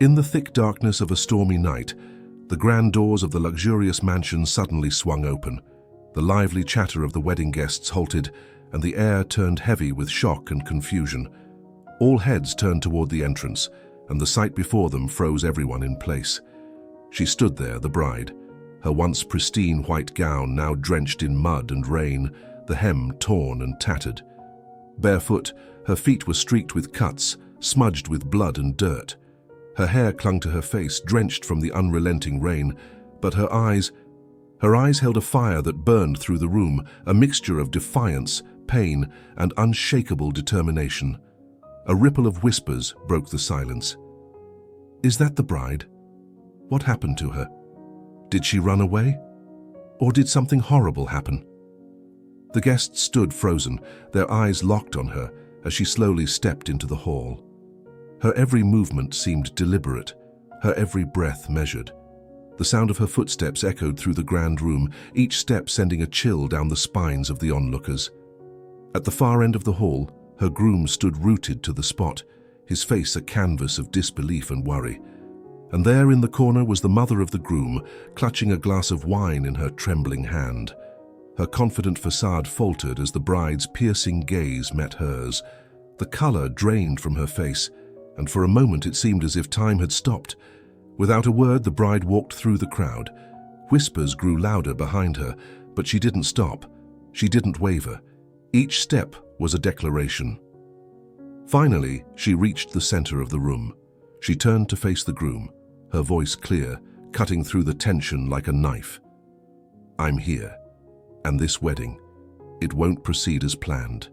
In the thick darkness of a stormy night, the grand doors of the luxurious mansion suddenly swung open. The lively chatter of the wedding guests halted, and the air turned heavy with shock and confusion. All heads turned toward the entrance, and the sight before them froze everyone in place. She stood there, the bride, her once pristine white gown now drenched in mud and rain, the hem torn and tattered. Barefoot, her feet were streaked with cuts, smudged with blood and dirt. Her hair clung to her face, drenched from the unrelenting rain, but her eyes held a fire that burned through the room, a mixture of defiance, pain, and unshakable determination. A ripple of whispers broke the silence. "Is that the bride? What happened to her? Did she run away? Or did something horrible happen?" The guests stood frozen, their eyes locked on her as she slowly stepped into the hall. Her every movement seemed deliberate, her every breath measured. The sound of her footsteps echoed through the grand room, each step sending a chill down the spines of the onlookers. At the far end of the hall, her groom stood rooted to the spot, his face a canvas of disbelief and worry. And there in the corner was the mother of the groom, clutching a glass of wine in her trembling hand. Her confident facade faltered as the bride's piercing gaze met hers. The color drained from her face, and for a moment it seemed as if time had stopped. Without a word, the bride walked through the crowd. Whispers grew louder behind her, but she didn't stop. She didn't waver. Each step was a declaration. Finally, she reached the center of the room. She turned to face the groom, her voice clear, cutting through the tension like a knife. "I'm here, and this wedding, it won't proceed as planned.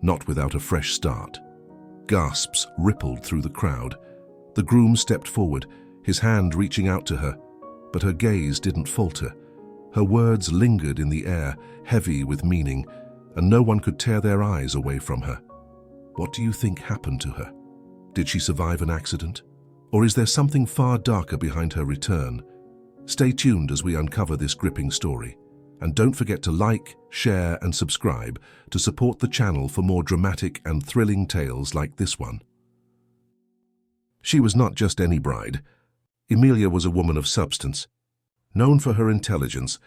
Not without a fresh start." Gasps rippled through the crowd. The groom stepped forward, his hand reaching out to her, but her gaze didn't falter. Her words lingered in the air, heavy with meaning, and no one could tear their eyes away from her. What do you think happened to her? Did she survive an accident? Or is there something far darker behind her return? Stay tuned as we uncover this gripping story. And don't forget to like, share, and subscribe to support the channel for more dramatic and thrilling tales like this one. She was not just any bride. Emilia was a woman of substance, known for her intelligence,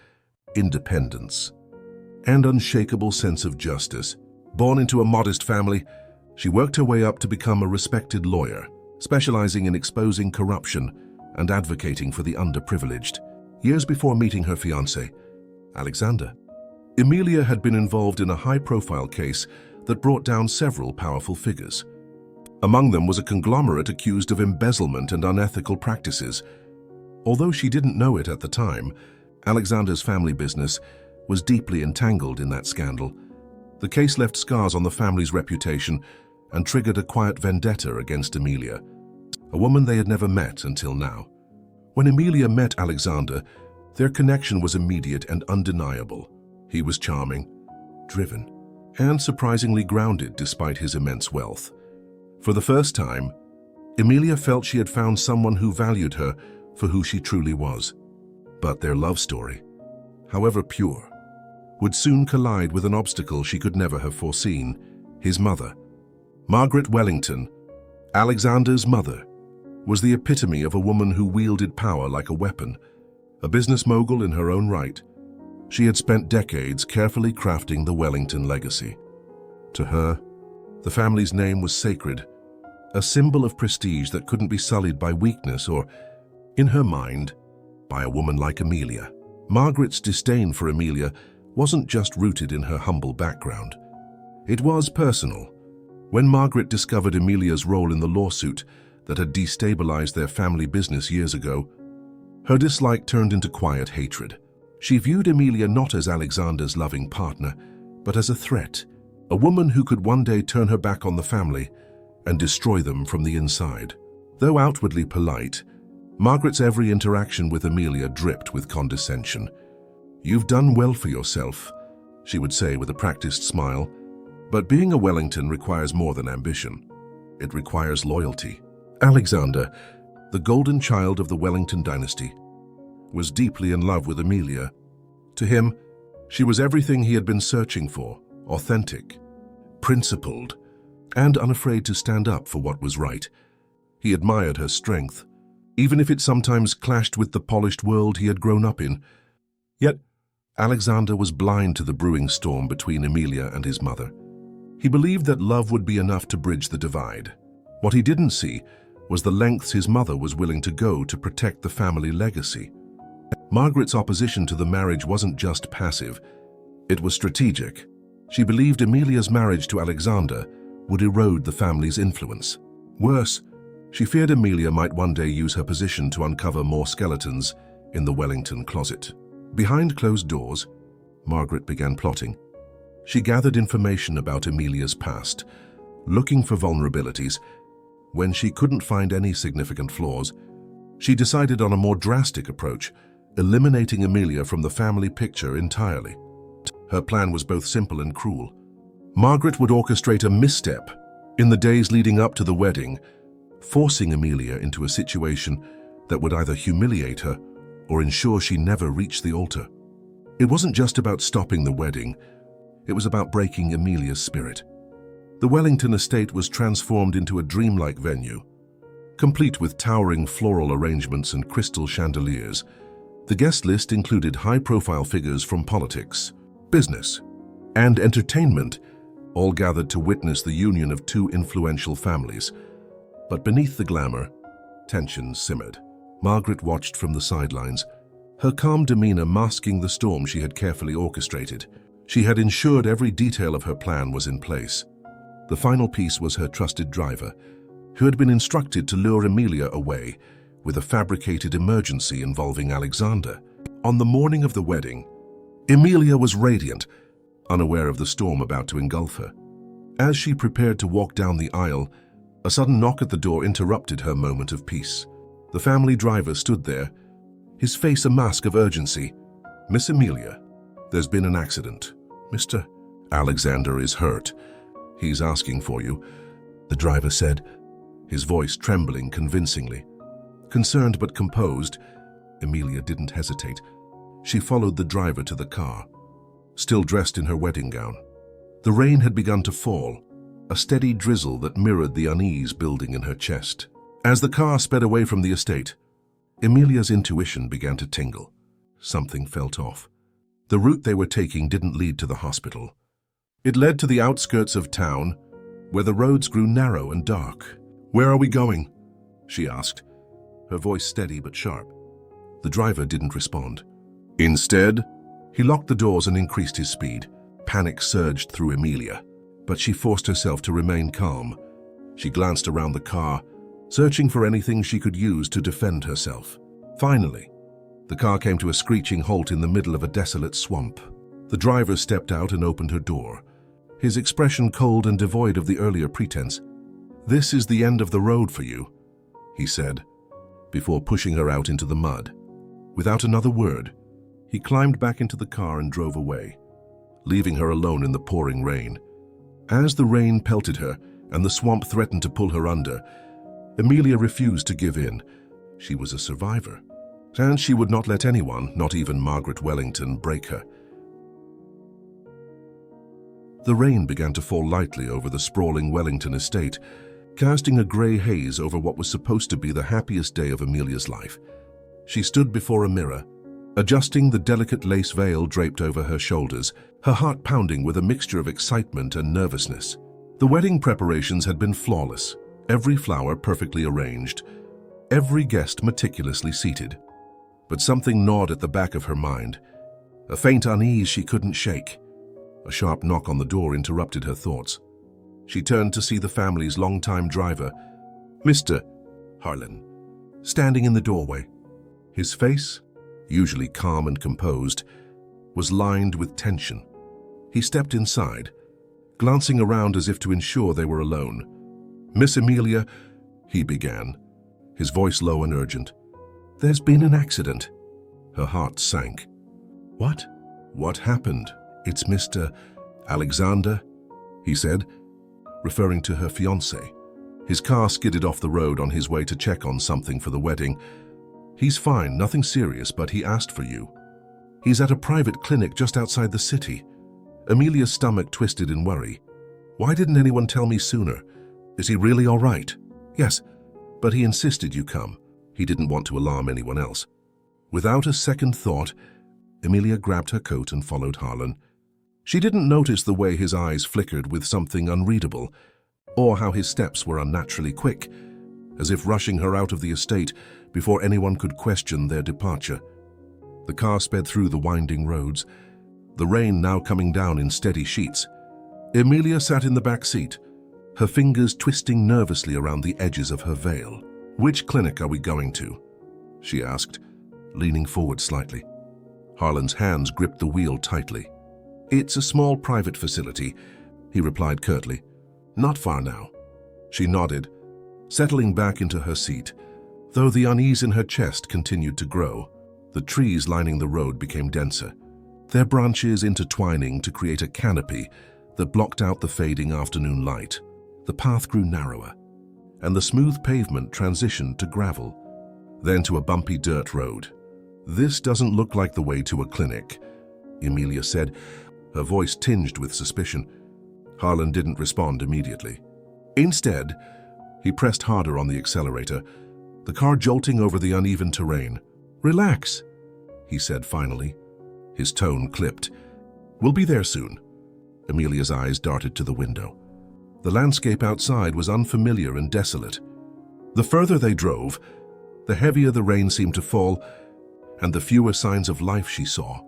independence, and unshakable sense of justice. Born into a modest family, she worked her way up to become a respected lawyer, specializing in exposing corruption and advocating for the underprivileged. Years before meeting her fiancé, Alexander, Emilia had been involved in a high-profile case that brought down several powerful figures. Among them was a conglomerate accused of embezzlement and unethical practices. Although she didn't know it at the time, Alexander's family business was deeply entangled in that scandal. The case left scars on the family's reputation and triggered a quiet vendetta against Emilia, a woman they had never met until now. When Emilia met Alexander, their connection was immediate and undeniable. He was charming, driven, and surprisingly grounded despite his immense wealth. For the first time, Emilia felt she had found someone who valued her for who she truly was. But their love story, however pure, would soon collide with an obstacle she could never have foreseen: his mother. Margaret Wellington, Alexander's mother, was the epitome of a woman who wielded power like a weapon. A business mogul in her own right, she had spent decades carefully crafting the Wellington legacy. To her, the family's name was sacred, a symbol of prestige that couldn't be sullied by weakness or, in her mind, by a woman like Emilia. Margaret's disdain for Emilia wasn't just rooted in her humble background. It was personal. When Margaret discovered Emilia's role in the lawsuit that had destabilized their family business years ago, her dislike turned into quiet hatred. She viewed Emilia not as Alexander's loving partner, but as a threat, a woman who could one day turn her back on the family and destroy them from the inside. Though outwardly polite, Margaret's every interaction with Emilia dripped with condescension. "You've done well for yourself," she would say with a practiced smile. But being a Wellington requires more than ambition. It requires loyalty. Alexander, the golden child of the Wellington dynasty, was deeply in love with Emilia. To him, she was everything he had been searching for: authentic, principled, and unafraid to stand up for what was right. He admired her strength, even if it sometimes clashed with the polished world he had grown up in. Yet, Alexander was blind to the brewing storm between Emilia and his mother. He believed that love would be enough to bridge the divide. What he didn't see was the lengths his mother was willing to go to protect the family legacy. Margaret's opposition to the marriage wasn't just passive, it was strategic. She believed Emilia's marriage to Alexander would erode the family's influence. Worse, she feared Emilia might one day use her position to uncover more skeletons in the Wellington closet. Behind closed doors, Margaret began plotting. She gathered information about Emilia's past, looking for vulnerabilities. When she couldn't find any significant flaws, she decided on a more drastic approach, eliminating Emilia from the family picture entirely. Her plan was both simple and cruel. Margaret would orchestrate a misstep in the days leading up to the wedding, forcing Emilia into a situation that would either humiliate her or ensure she never reached the altar. It wasn't just about stopping the wedding, it was about breaking Emilia's spirit. The Wellington estate was transformed into a dreamlike venue. Complete with towering floral arrangements and crystal chandeliers, the guest list included high-profile figures from politics, business, and entertainment, all gathered to witness the union of two influential families. But beneath the glamour, tension simmered. Margaret watched from the sidelines, her calm demeanor masking the storm she had carefully orchestrated. She had ensured every detail of her plan was in place. The final piece was her trusted driver, who had been instructed to lure Emilia away with a fabricated emergency involving Alexander. On the morning of the wedding, Emilia was radiant, unaware of the storm about to engulf her. As she prepared to walk down the aisle, a sudden knock at the door interrupted her moment of peace. The family driver stood there, his face a mask of urgency. "Miss Emilia, there's been an accident. Mr. Alexander is hurt. He's asking for you," the driver said, his voice trembling convincingly. Concerned but composed, Emilia didn't hesitate. She followed the driver to the car, still dressed in her wedding gown. The rain had begun to fall, a steady drizzle that mirrored the unease building in her chest. As the car sped away from the estate, Emilia's intuition began to tingle. Something felt off. The route they were taking didn't lead to the hospital. It led to the outskirts of town, where the roads grew narrow and dark. "Where are we going?" she asked, her voice steady but sharp. The driver didn't respond. Instead, he locked the doors and increased his speed. Panic surged through Emilia, but she forced herself to remain calm. She glanced around the car, searching for anything she could use to defend herself. Finally, the car came to a screeching halt in the middle of a desolate swamp. The driver stepped out and opened her door, his expression cold and devoid of the earlier pretense. "This is the end of the road for you," he said, before pushing her out into the mud. Without another word, he climbed back into the car and drove away, leaving her alone in the pouring rain. As the rain pelted her and the swamp threatened to pull her under, Emilia refused to give in. She was a survivor, and she would not let anyone, not even Margaret Wellington, break her. The rain began to fall lightly over the sprawling Wellington estate, casting a grey haze over what was supposed to be the happiest day of Emilia's life. She stood before a mirror, adjusting the delicate lace veil draped over her shoulders, her heart pounding with a mixture of excitement and nervousness. The wedding preparations had been flawless, every flower perfectly arranged, every guest meticulously seated. But something gnawed at the back of her mind, a faint unease she couldn't shake. A sharp knock on the door interrupted her thoughts. She turned to see the family's longtime driver, Mr. Harlan, standing in the doorway. His face, usually calm and composed, was lined with tension. He stepped inside, glancing around as if to ensure they were alone. "Miss Emilia," he began, his voice low and urgent. "There's been an accident." Her heart sank. "What? What happened?" "It's Mr. Alexander," he said, referring to her fiancé. His car skidded off the road on his way to check on something for the wedding. "He's fine, nothing serious, but he asked for you. He's at a private clinic just outside the city." Emilia's stomach twisted in worry. "Why didn't anyone tell me sooner? Is he really all right?" "Yes, but he insisted you come. He didn't want to alarm anyone else. Without a second thought, Emilia grabbed her coat and followed Harlan. She didn't notice the way his eyes flickered with something unreadable, or how his steps were unnaturally quick, as if rushing her out of the estate before anyone could question their departure. The car sped through the winding roads, the rain now coming down in steady sheets. Emilia sat in the back seat, her fingers twisting nervously around the edges of her veil. "Which clinic are we going to?" she asked, leaning forward slightly. Harlan's hands gripped the wheel tightly. "It's a small private facility," he replied curtly. "Not far now." She nodded, settling back into her seat, though the unease in her chest continued to grow. The trees lining the road became denser, their branches intertwining to create a canopy that blocked out the fading afternoon light. The path grew narrower, and the smooth pavement transitioned to gravel, then to a bumpy dirt road. "This doesn't look like the way to a clinic," Emilia said, her voice tinged with suspicion. Harlan didn't respond immediately. Instead, he pressed harder on the accelerator, the car jolting over the uneven terrain. "Relax," he said finally. His tone clipped. "We'll be there soon." Emilia's eyes darted to the window. The landscape outside was unfamiliar and desolate. The further they drove, the heavier the rain seemed to fall, and the fewer signs of life she saw.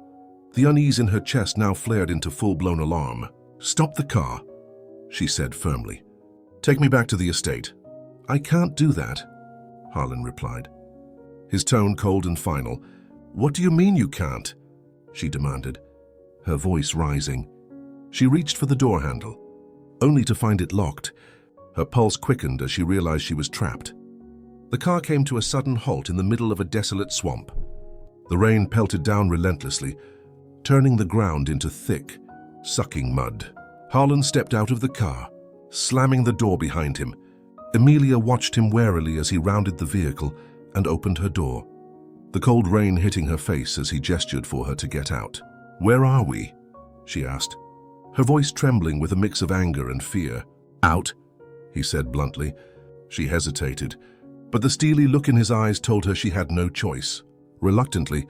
The unease in her chest now flared into full-blown alarm. "Stop the car," she said firmly. "Take me back to the estate." "I can't do that," Harlan replied, his tone cold and final. "What do you mean you can't?" she demanded, her voice rising. She reached for the door handle, only to find it locked. Her pulse quickened as she realized she was trapped. The car came to a sudden halt in the middle of a desolate swamp. The rain pelted down relentlessly, turning the ground into thick, sucking mud. Harlan stepped out of the car, slamming the door behind him. Emilia watched him warily as he rounded the vehicle and opened her door, the cold rain hitting her face as he gestured for her to get out. "Where are we?" she asked, her voice trembling with a mix of anger and fear. "Out," he said bluntly. She hesitated, but the steely look in his eyes told her she had no choice. Reluctantly,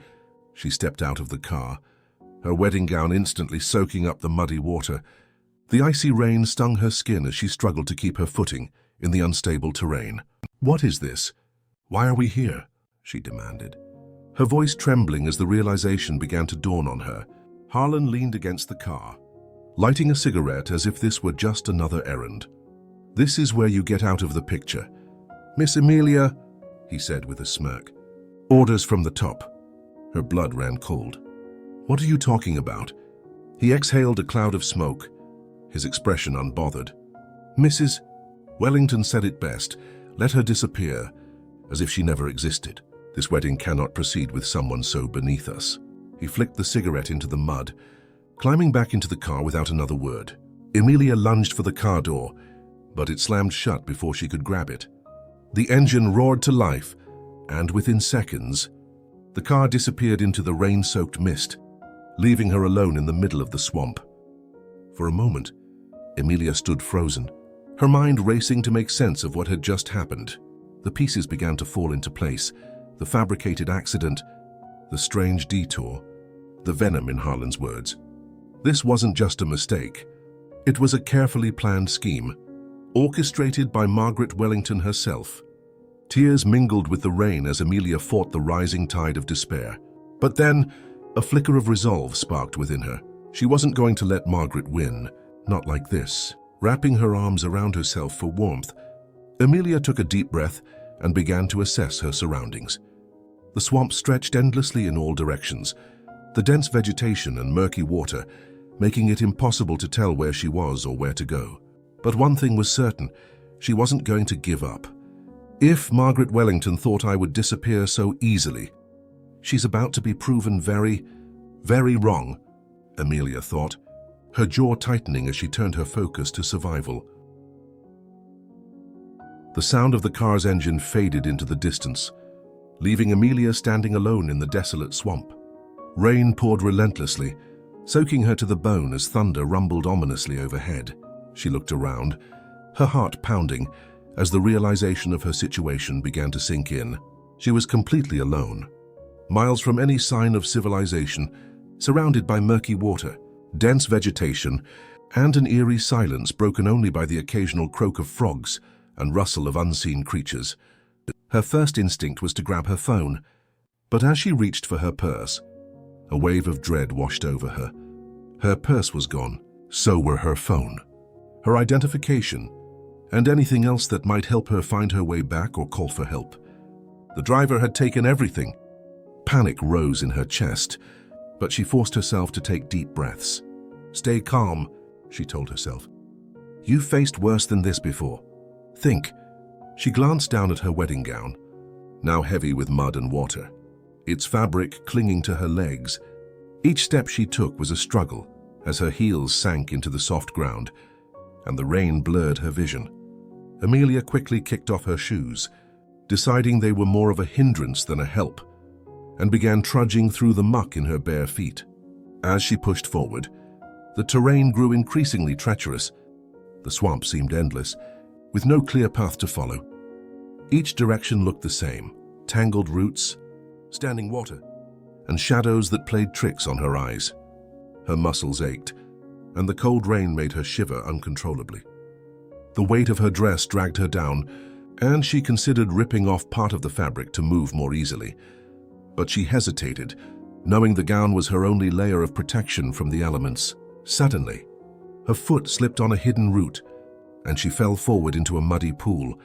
she stepped out of the car, her wedding gown instantly soaking up the muddy water. The icy rain stung her skin as she struggled to keep her footing in the unstable terrain. "What is this? Why are we here?" she demanded, her voice trembling as the realization began to dawn on her. Harlan leaned against the car, lighting a cigarette as if this were just another errand. "This is where you get out of the picture, Miss Emilia," he said with a smirk. "Orders from the top." Her blood ran cold. "What are you talking about?" He exhaled a cloud of smoke, his expression unbothered. "Mrs. Wellington said it best. Let her disappear, as if she never existed. This wedding cannot proceed with someone so beneath us." He flicked the cigarette into the mud, climbing back into the car without another word. Emilia lunged for the car door, but it slammed shut before she could grab it. The engine roared to life, and within seconds, the car disappeared into the rain-soaked mist, leaving her alone in the middle of the swamp. For a moment, Emilia stood frozen, her mind racing to make sense of what had just happened. The pieces began to fall into place, the fabricated accident, the strange detour, the venom in Harlan's words. This wasn't just a mistake. It was a carefully planned scheme, orchestrated by Margaret Wellington herself. Tears mingled with the rain as Emilia fought the rising tide of despair. But then, a flicker of resolve sparked within her. She wasn't going to let Margaret win, not like this. Wrapping her arms around herself for warmth, Emilia took a deep breath and began to assess her surroundings. The swamp stretched endlessly in all directions, the dense vegetation and murky water making it impossible to tell where she was or where to go. But one thing was certain, she wasn't going to give up. If Margaret Wellington thought I would disappear so easily, she's about to be proven very, very wrong, Emilia thought, her jaw tightening as she turned her focus to survival. The sound of the car's engine faded into the distance, leaving Emilia standing alone in the desolate swamp. Rain poured relentlessly, soaking her to the bone as thunder rumbled ominously overhead. She looked around, her heart pounding as the realization of her situation began to sink in. She was completely alone, miles from any sign of civilization, surrounded by murky water, dense vegetation, and an eerie silence broken only by the occasional croak of frogs and rustle of unseen creatures. Her first instinct was to grab her phone, but as she reached for her purse, a wave of dread washed over her. Her purse was gone, so were her phone, her identification, and anything else that might help her find her way back or call for help. The driver had taken everything. Panic rose in her chest, but she forced herself to take deep breaths. "Stay calm," she told herself. "You've faced worse than this before. Think." She glanced down at her wedding gown, now heavy with mud and water, its fabric clinging to her legs. Each step she took was a struggle as her heels sank into the soft ground, and the rain blurred her vision. Amelia quickly kicked off her shoes, deciding they were more of a hindrance than a help, and began trudging through the muck in her bare feet. As she pushed forward, the terrain grew increasingly treacherous. The swamp seemed endless, with no clear path to follow. Each direction looked the same: tangled roots, standing water, and shadows that played tricks on her eyes. Her muscles ached, and the cold rain made her shiver uncontrollably. The weight of her dress dragged her down, and she considered ripping off part of the fabric to move more easily. But she hesitated, knowing the gown was her only layer of protection from the elements. Suddenly, her foot slipped on a hidden root, and she fell forward into a muddy pool.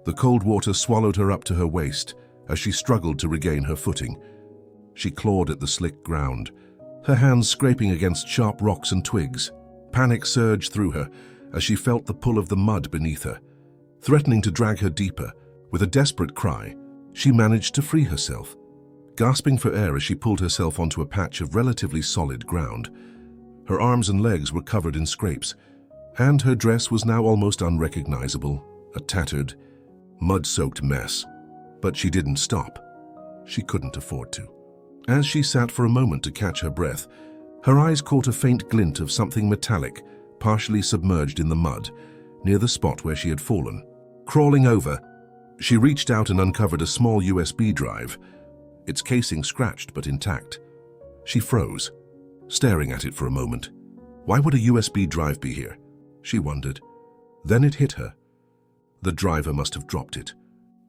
The cold water swallowed her up to her waist as she struggled to regain her footing. She clawed at the slick ground, her hands scraping against sharp rocks and twigs. Panic surged through her as she felt the pull of the mud beneath her, threatening to drag her deeper. With a desperate cry, she managed to free herself, gasping for air as she pulled herself onto a patch of relatively solid ground. Her arms and legs were covered in scrapes, and her dress was now almost unrecognizable, a tattered, mud-soaked mess. But she didn't stop. She couldn't afford to. As she sat for a moment to catch her breath, her eyes caught a faint glint of something metallic, partially submerged in the mud, near the spot where she had fallen. Crawling over, she reached out and uncovered a small USB drive, its casing scratched but intact. She froze, staring at it for a moment. Why would a USB drive be here? She wondered. Then it hit her. The driver must have dropped it.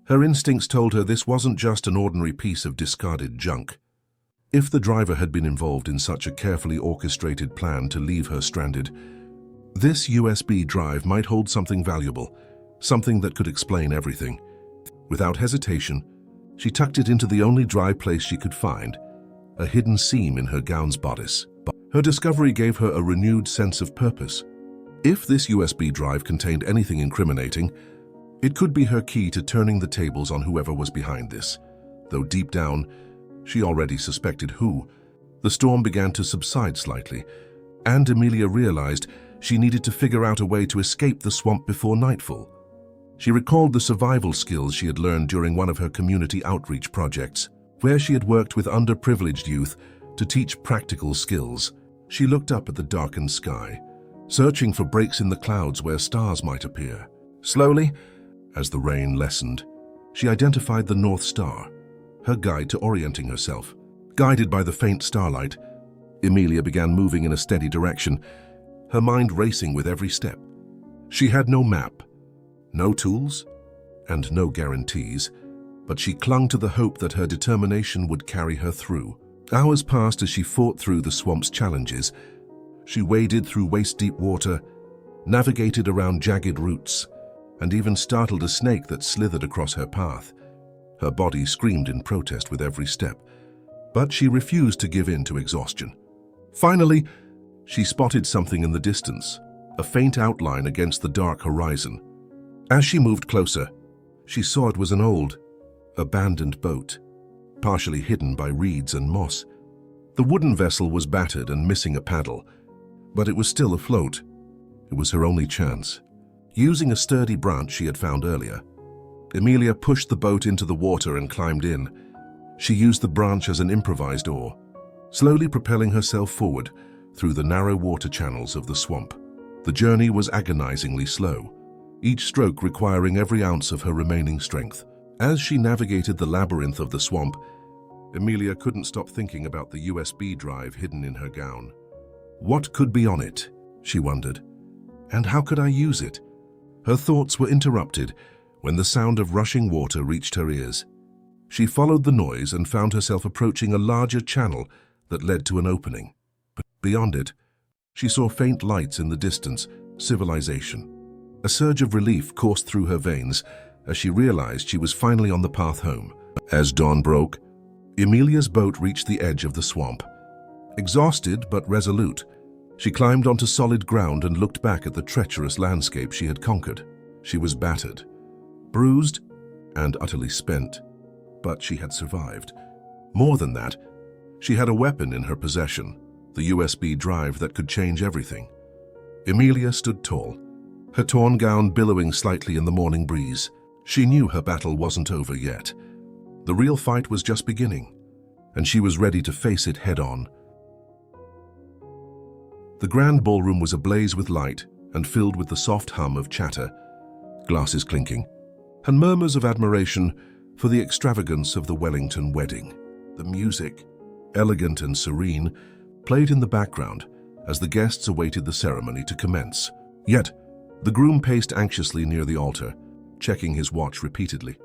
Her instincts told her this wasn't just an ordinary piece of discarded junk. If the driver had been involved in such a carefully orchestrated plan to leave her stranded, this USB drive might hold something valuable, something that could explain everything. Without hesitation, she tucked it into the only dry place she could find, a hidden seam in her gown's bodice. Her discovery gave her a renewed sense of purpose. If this USB drive contained anything incriminating, it could be her key to turning the tables on whoever was behind this. Though deep down, she already suspected who. The storm began to subside slightly, and Amelia realized she needed to figure out a way to escape the swamp before nightfall. She recalled the survival skills she had learned during one of her community outreach projects, where she had worked with underprivileged youth to teach practical skills. She looked up at the darkened sky, searching for breaks in the clouds where stars might appear. Slowly, as the rain lessened, she identified the North Star, her guide to orienting herself. Guided by the faint starlight, Amelia began moving in a steady direction, her mind racing with every step. She had no map, no tools, and no guarantees, but she clung to the hope that her determination would carry her through. Hours passed as she fought through the swamp's challenges. She waded through waist-deep water, navigated around jagged roots, and even startled a snake that slithered across her path. Her body screamed in protest with every step, but she refused to give in to exhaustion. Finally, she spotted something in the distance, a faint outline against the dark horizon. As she moved closer, she saw it was an old, abandoned boat, partially hidden by reeds and moss. The wooden vessel was battered and missing a paddle, but it was still afloat. It was her only chance. Using a sturdy branch she had found earlier, Amelia pushed the boat into the water and climbed in. She used the branch as an improvised oar, slowly propelling herself forward through the narrow water channels of the swamp. The journey was agonizingly slow, each stroke requiring every ounce of her remaining strength. As she navigated the labyrinth of the swamp, Emilia couldn't stop thinking about the USB drive hidden in her gown. What could be on it, she wondered, and how could I use it? Her thoughts were interrupted when the sound of rushing water reached her ears. She followed the noise and found herself approaching a larger channel that led to an opening. But beyond it, she saw faint lights in the distance, civilization. A surge of relief coursed through her veins as she realized she was finally on the path home. As dawn broke, Emilia's boat reached the edge of the swamp. Exhausted but resolute, she climbed onto solid ground and looked back at the treacherous landscape she had conquered. She was battered, bruised, and utterly spent, but she had survived. More than that, she had a weapon in her possession, the USB drive that could change everything. Emilia stood tall, her torn gown billowing slightly in the morning breeze. She knew her battle wasn't over yet. The real fight was just beginning, and she was ready to face it head-on. The grand ballroom was ablaze with light and filled with the soft hum of chatter, glasses clinking, and murmurs of admiration for the extravagance of the Wellington wedding. The music, elegant and serene, played in the background as the guests awaited the ceremony to commence. Yet, the groom paced anxiously near the altar, checking his watch repeatedly.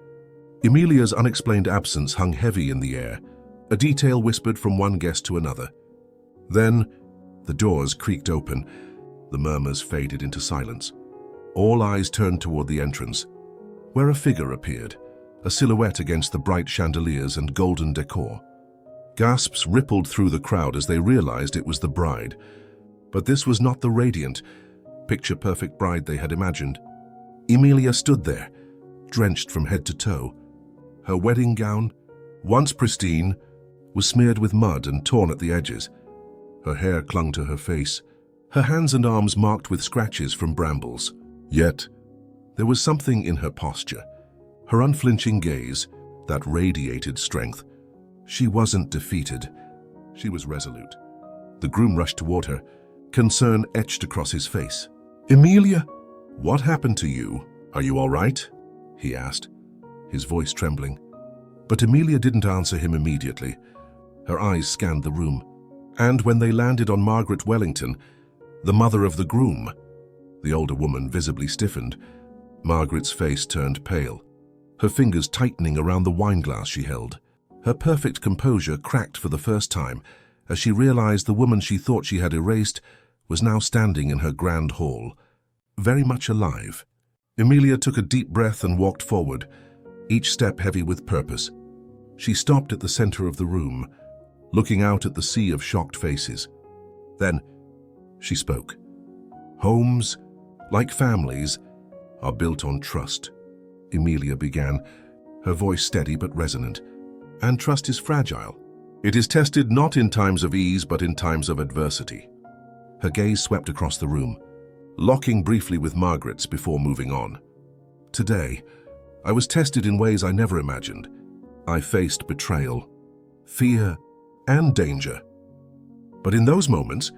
Emilia's unexplained absence hung heavy in the air, a detail whispered from one guest to another. Then, the doors creaked open, the murmurs faded into silence. All eyes turned toward the entrance, where a figure appeared, a silhouette against the bright chandeliers and golden decor. Gasps rippled through the crowd as they realized it was the bride. But this was not the radiant, picture-perfect bride they had imagined. Emilia stood there, drenched from head to toe. Her wedding gown, once pristine, was smeared with mud and torn at the edges. Her hair clung to her face, her hands and arms marked with scratches from brambles. Yet, there was something in her posture, her unflinching gaze, that radiated strength. She wasn't defeated. She was resolute. The groom rushed toward her, concern etched across his face. "Emilia, what happened to you? Are you all right?" he asked, his voice trembling. But Emilia didn't answer him immediately. Her eyes scanned the room, and when they landed on Margaret Wellington, the mother of the groom, the older woman visibly stiffened. Margaret's face turned pale, her fingers tightening around the wineglass she held. Her perfect composure cracked for the first time as she realized the woman she thought she had erased was now standing in her grand hall, very much alive. Emilia took a deep breath and walked forward, each step heavy with purpose. She stopped at the center of the room, looking out at the sea of shocked faces. Then she spoke. "Homes, like families, are built on trust," Emilia began, her voice steady but resonant. "And trust is fragile. It is tested not in times of ease but in times of adversity." Her gaze swept across the room, locking briefly with Margaret's before moving on. "Today, I was tested in ways I never imagined. I faced betrayal, fear, and danger. But in those moments,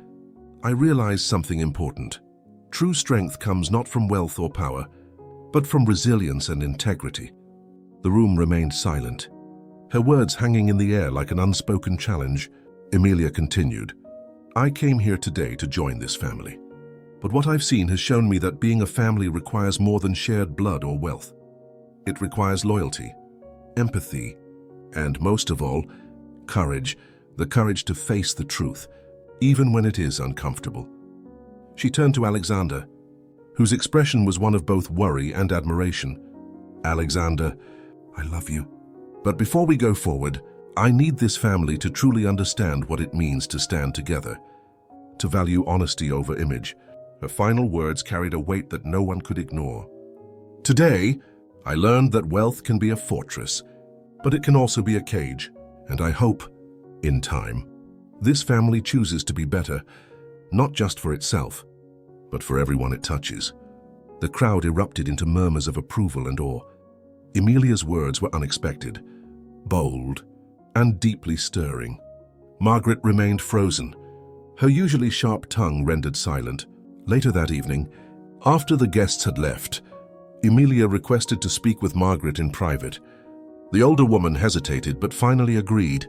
I realized something important. True strength comes not from wealth or power, but from resilience and integrity." The room remained silent, her words hanging in the air like an unspoken challenge. Emilia continued, "I came here today to join this family. But what I've seen has shown me that being a family requires more than shared blood or wealth. It requires loyalty, empathy, and most of all, courage, the courage to face the truth, even when it is uncomfortable." She turned to Alexander, whose expression was one of both worry and admiration. "Alexander, I love you. But before we go forward, I need this family to truly understand what it means to stand together, to value honesty over image." Her final words carried a weight that no one could ignore. "Today, I learned that wealth can be a fortress, but it can also be a cage, and I hope, in time, this family chooses to be better, not just for itself, but for everyone it touches." The crowd erupted into murmurs of approval and awe. Emilia's words were unexpected, bold, and deeply stirring. Margaret remained frozen, her usually sharp tongue rendered silent. Later that evening, after the guests had left, Emilia requested to speak with Margaret in private, The older woman hesitated but finally agreed,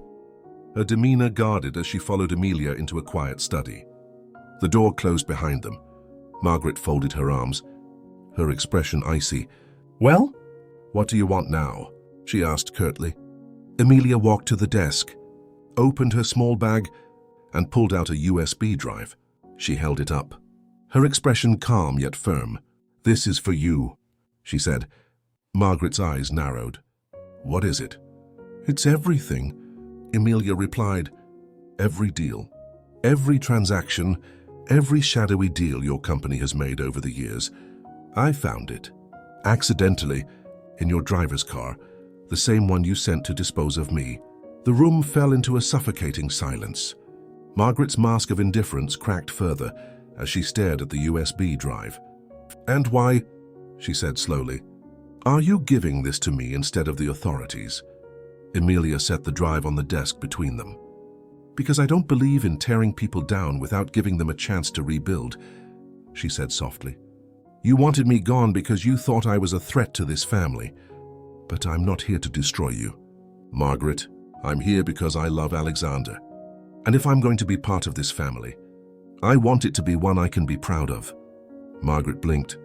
her demeanor guarded as she followed Emilia into a quiet study. The door closed behind them. Margaret folded her arms, her expression icy. "Well? What do you want now?" she asked curtly. Emilia walked to the desk, opened her small bag, and pulled out a USB drive. She held it up, her expression calm yet firm. "This is for you," she said. Margaret's eyes narrowed. "What is it?" "It's everything," Emilia replied. "Every deal, every transaction, every shadowy deal your company has made over the years. I found it, accidentally, in your driver's car, the same one you sent to dispose of me." The room fell into a suffocating silence. Margaret's mask of indifference cracked further as she stared at the USB drive. "And why," she said slowly, "are you giving this to me instead of the authorities?" Emilia set the drive on the desk between them. "Because I don't believe in tearing people down without giving them a chance to rebuild," she said softly. "You wanted me gone because you thought I was a threat to this family. But I'm not here to destroy you. Margaret, I'm here because I love Alexander. And if I'm going to be part of this family, I want it to be one I can be proud of." Margaret blinked,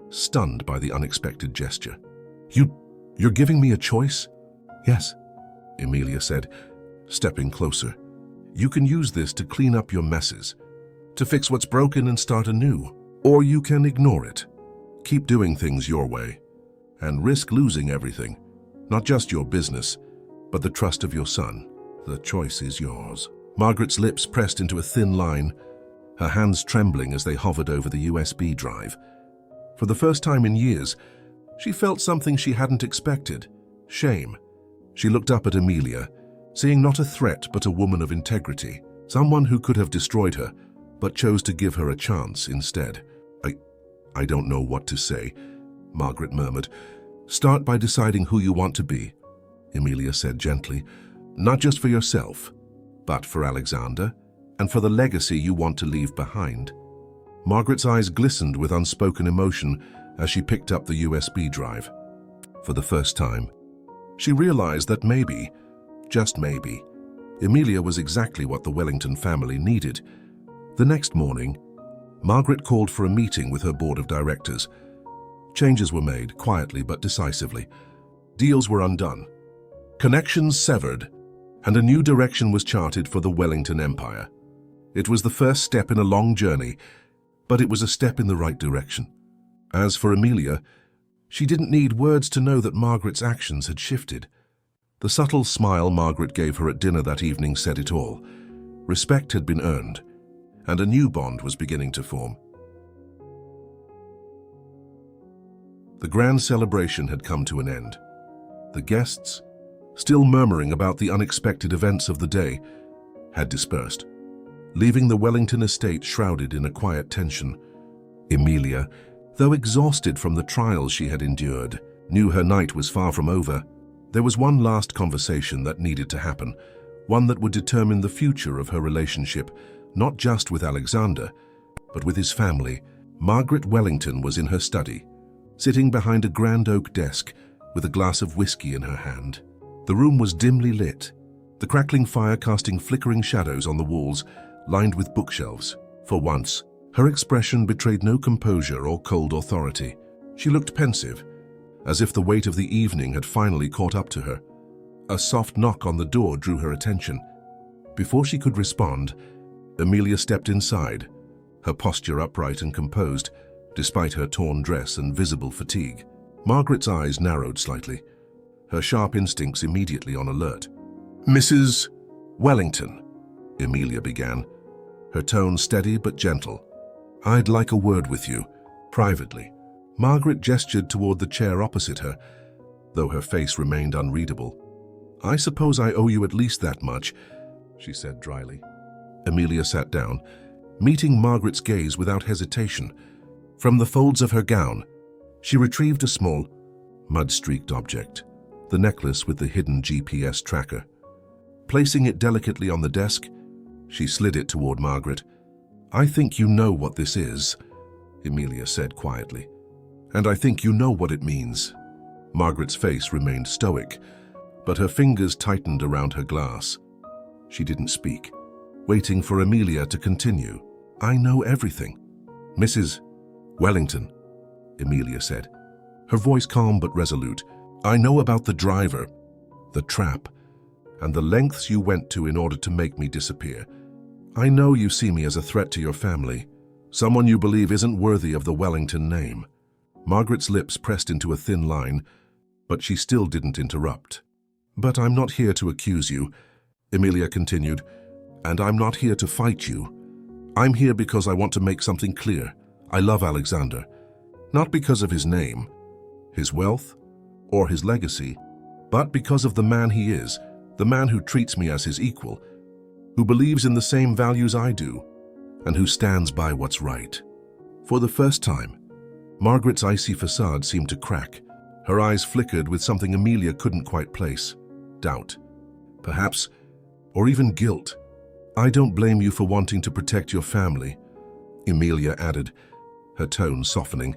stunned by the unexpected gesture. You're giving me a choice?" "Yes," Emilia said, stepping closer. "You can use this to clean up your messes, to fix what's broken and start anew. Or you can ignore it, keep doing things your way, and risk losing everything, not just your business, but the trust of your son. The choice is yours." Margaret's lips pressed into a thin line, her hands trembling as they hovered over the USB drive. For the first time in years, she felt something she hadn't expected: shame. She looked up at Emilia, seeing not a threat but a woman of integrity, someone who could have destroyed her, but chose to give her a chance instead. I don't know what to say," Margaret murmured. "Start by deciding who you want to be," Emilia said gently. "Not just for yourself, but for Alexander and for the legacy you want to leave behind." Margaret's eyes glistened with unspoken emotion as she picked up the USB drive. For the first time, she realized that maybe, just maybe, Emilia was exactly what the Wellington family needed. The next morning, Margaret called for a meeting with her board of directors. Changes were made, quietly but decisively. Deals were undone, connections severed, and a new direction was charted for the Wellington Empire. It was the first step in a long journey, but it was a step in the right direction. As for Emilia, she didn't need words to know that Margaret's actions had shifted. The subtle smile Margaret gave her at dinner that evening said it all. Respect had been earned, and a new bond was beginning to form. The grand celebration had come to an end. The guests, still murmuring about the unexpected events of the day, had dispersed, leaving the Wellington estate shrouded in a quiet tension. Emilia, though exhausted from the trials she had endured, knew her night was far from over. There was one last conversation that needed to happen, one that would determine the future of her relationship, not just with Alexander, but with his family. Margaret Wellington was in her study, sitting behind a grand oak desk with a glass of whiskey in her hand. The room was dimly lit, the crackling fire casting flickering shadows on the walls lined with bookshelves. For once, her expression betrayed no composure or cold authority. She looked pensive, as if the weight of the evening had finally caught up to her. A soft knock on the door drew her attention. Before she could respond, Emilia stepped inside, her posture upright and composed, despite her torn dress and visible fatigue. Margaret's eyes narrowed slightly, her sharp instincts immediately on alert. "Mrs. Wellington," Emilia began, her tone steady but gentle. "I'd like a word with you, privately." Margaret gestured toward the chair opposite her, though her face remained unreadable. "I suppose I owe you at least that much," she said dryly. Emilia sat down, meeting Margaret's gaze without hesitation. From the folds of her gown, she retrieved a small, mud-streaked object, the necklace with the hidden GPS tracker. Placing it delicately on the desk, she slid it toward Margaret. "I think you know what this is," Emilia said quietly. "And I think you know what it means." Margaret's face remained stoic, but her fingers tightened around her glass. She didn't speak, waiting for Emilia to continue. "I know everything." "Mrs. Wellington," Emilia said, her voice calm but resolute. "I know about the driver, the trap, and the lengths you went to in order to make me disappear. I know you see me as a threat to your family, someone you believe isn't worthy of the Wellington name." Margaret's lips pressed into a thin line, but she still didn't interrupt. "But I'm not here to accuse you," Emilia continued, "and I'm not here to fight you. I'm here because I want to make something clear. I love Alexander, not because of his name, his wealth, or his legacy, but because of the man he is, the man who treats me as his equal, who believes in the same values I do, and who stands by what's right." For the first time, Margaret's icy facade seemed to crack. Her eyes flickered with something Emilia couldn't quite place. Doubt, perhaps, or even guilt. "I don't blame you for wanting to protect your family," Emilia added, her tone softening.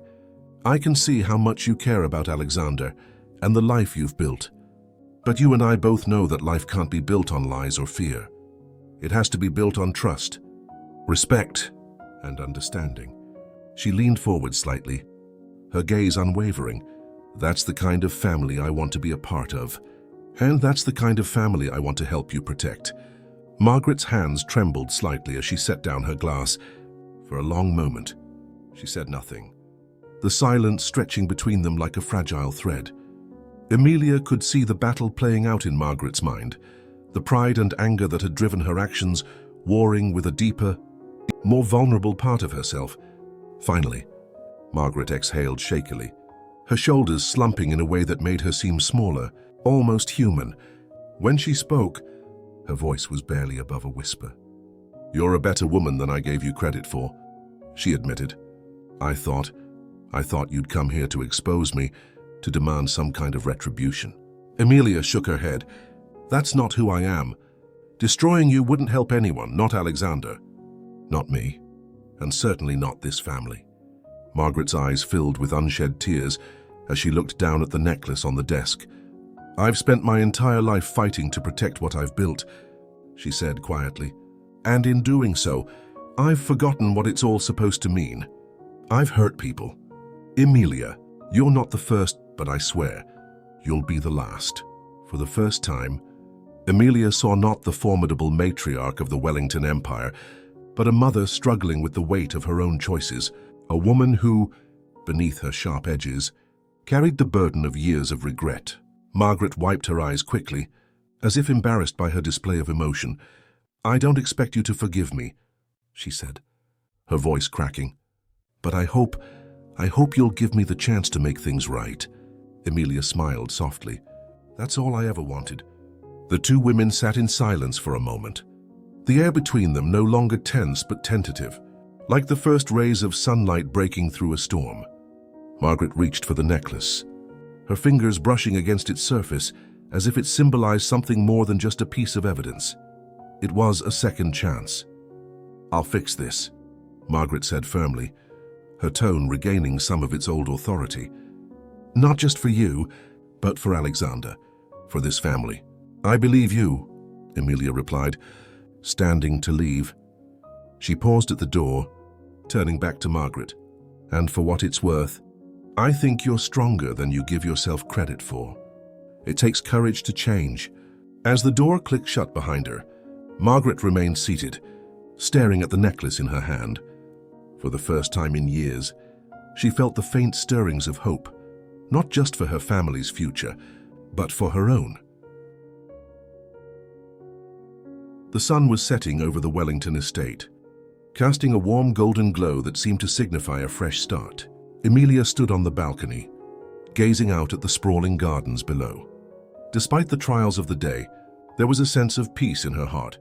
"I can see how much you care about Alexander and the life you've built. But you and I both know that life can't be built on lies or fear. It has to be built on trust, respect, and understanding." She leaned forward slightly, her gaze unwavering. "That's the kind of family I want to be a part of, and that's the kind of family I want to help you protect." Margaret's hands trembled slightly as she set down her glass. For a long moment, she said nothing, the silence stretching between them like a fragile thread. Emilia could see the battle playing out in Margaret's mind, the pride and anger that had driven her actions warring with a deeper, more vulnerable part of herself. Finally, Margaret exhaled shakily, her shoulders slumping in a way that made her seem smaller, almost human. When she spoke, her voice was barely above a whisper. "You're a better woman than I gave you credit for," she admitted. I thought you'd come here to expose me, to demand some kind of retribution." Emilia shook her head. "That's not who I am. Destroying you wouldn't help anyone, not Alexander. Not me, and certainly not this family." Margaret's eyes filled with unshed tears as she looked down at the necklace on the desk. "I've spent my entire life fighting to protect what I've built," she said quietly. "And in doing so, I've forgotten what it's all supposed to mean. I've hurt people. Emilia, you're not the first, but I swear, you'll be the last." For the first time, Emilia saw not the formidable matriarch of the Wellington Empire, but a mother struggling with the weight of her own choices, a woman who, beneath her sharp edges, carried the burden of years of regret. Margaret wiped her eyes quickly, as if embarrassed by her display of emotion. "I don't expect you to forgive me," she said, her voice cracking. "But I hope you'll give me the chance to make things right." Emilia smiled softly. "That's all I ever wanted." The two women sat in silence for a moment, the air between them no longer tense but tentative, like the first rays of sunlight breaking through a storm. Margaret reached for the necklace, her fingers brushing against its surface as if it symbolized something more than just a piece of evidence. It was a second chance. "I'll fix this," Margaret said firmly, her tone regaining some of its old authority. "Not just for you, but for Alexander, for this family." "I believe you," Emilia replied, standing to leave. She paused at the door, turning back to Margaret. "And for what it's worth, I think you're stronger than you give yourself credit for. It takes courage to change." As the door clicked shut behind her, Margaret remained seated, staring at the necklace in her hand. For the first time in years, she felt the faint stirrings of hope, not just for her family's future, but for her own. The sun was setting over the Wellington estate, casting a warm golden glow that seemed to signify a fresh start. Emilia stood on the balcony, gazing out at the sprawling gardens below. Despite the trials of the day, there was a sense of peace in her heart.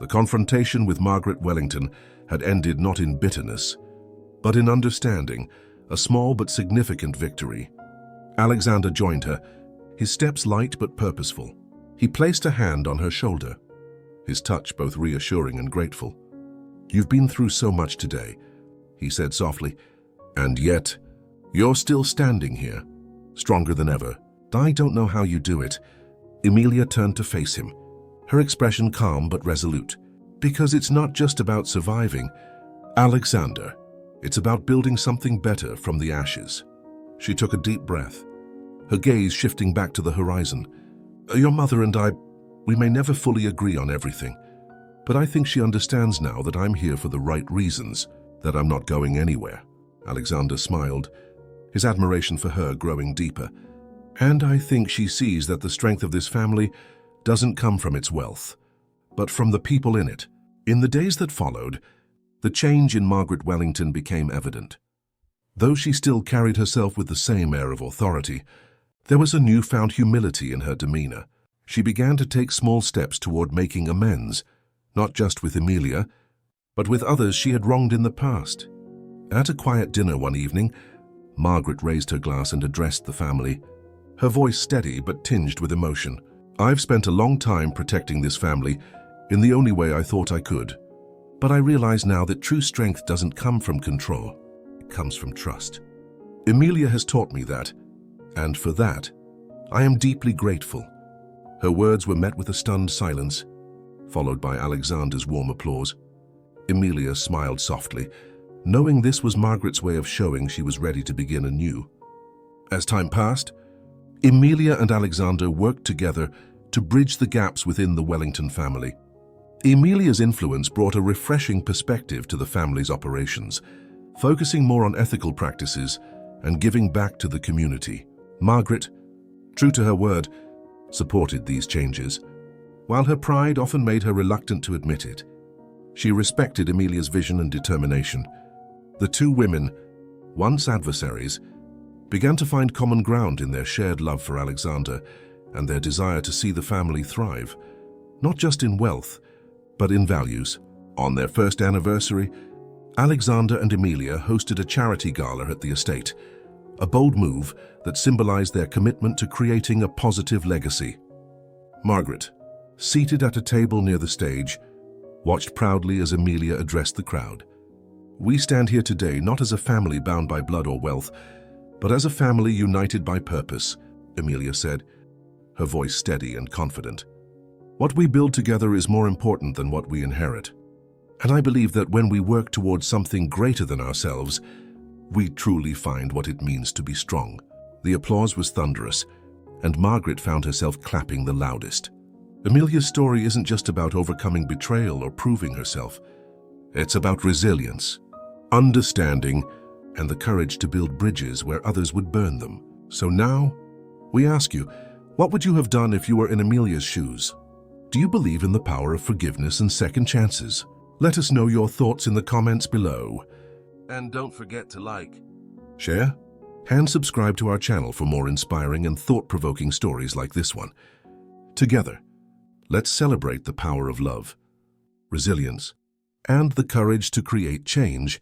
The confrontation with Margaret Wellington had ended not in bitterness, but in understanding, a small but significant victory. Alexander joined her, his steps light but purposeful. He placed a hand on her shoulder, his touch both reassuring and grateful. "You've been through so much today," he said softly, "and yet you're still standing here, stronger than ever." "I don't know how you do it," Emilia turned to face him, her expression calm but resolute. Because it's not just about surviving, Alexander. It's about building something better from the ashes. She took a deep breath, her gaze shifting back to the horizon. Your mother and I, we may never fully agree on everything, but I think she understands now that I'm here for the right reasons, that I'm not going anywhere. Alexander smiled, his admiration for her growing deeper. And I think she sees that the strength of this family doesn't come from its wealth, but from the people in it. In the days that followed, the change in Margaret Wellington became evident. Though she still carried herself with the same air of authority, there was a newfound humility in her demeanor. She began to take small steps toward making amends, not just with Emilia, but with others she had wronged in the past. At a quiet dinner one evening, Margaret raised her glass and addressed the family, her voice steady but tinged with emotion. I've spent a long time protecting this family in the only way I thought I could, but I realize now that true strength doesn't come from control, it comes from trust. Emilia has taught me that, and for that, I am deeply grateful. Her words were met with a stunned silence, followed by Alexander's warm applause. Emilia smiled softly, knowing this was Margaret's way of showing she was ready to begin anew. As time passed, Emilia and Alexander worked together to bridge the gaps within the Wellington family. Emilia's influence brought a refreshing perspective to the family's operations, focusing more on ethical practices and giving back to the community. Margaret, true to her word, supported these changes. While her pride often made her reluctant to admit it, she respected Emilia's vision and determination. The two women, once adversaries, began to find common ground in their shared love for Alexander and their desire to see the family thrive, not just in wealth, but in values. On their first anniversary, Alexander and Emilia hosted a charity gala at the estate, a bold move that symbolized their commitment to creating a positive legacy. Margaret, seated at a table near the stage, watched proudly as Emilia addressed the crowd. We stand here today not as a family bound by blood or wealth, but as a family united by purpose, Emilia said, her voice steady and confident. What we build together is more important than what we inherit. And I believe that when we work towards something greater than ourselves, we truly find what it means to be strong. The applause was thunderous, and Margaret found herself clapping the loudest. Emilia's story isn't just about overcoming betrayal or proving herself. It's about resilience, understanding, and the courage to build bridges where others would burn them. So now, we ask you, what would you have done if you were in Emilia's shoes? Do you believe in the power of forgiveness and second chances? Let us know your thoughts in the comments below. And don't forget to like, share, and subscribe to our channel for more inspiring and thought-provoking stories like this one. Together, let's celebrate the power of love, resilience, and the courage to create change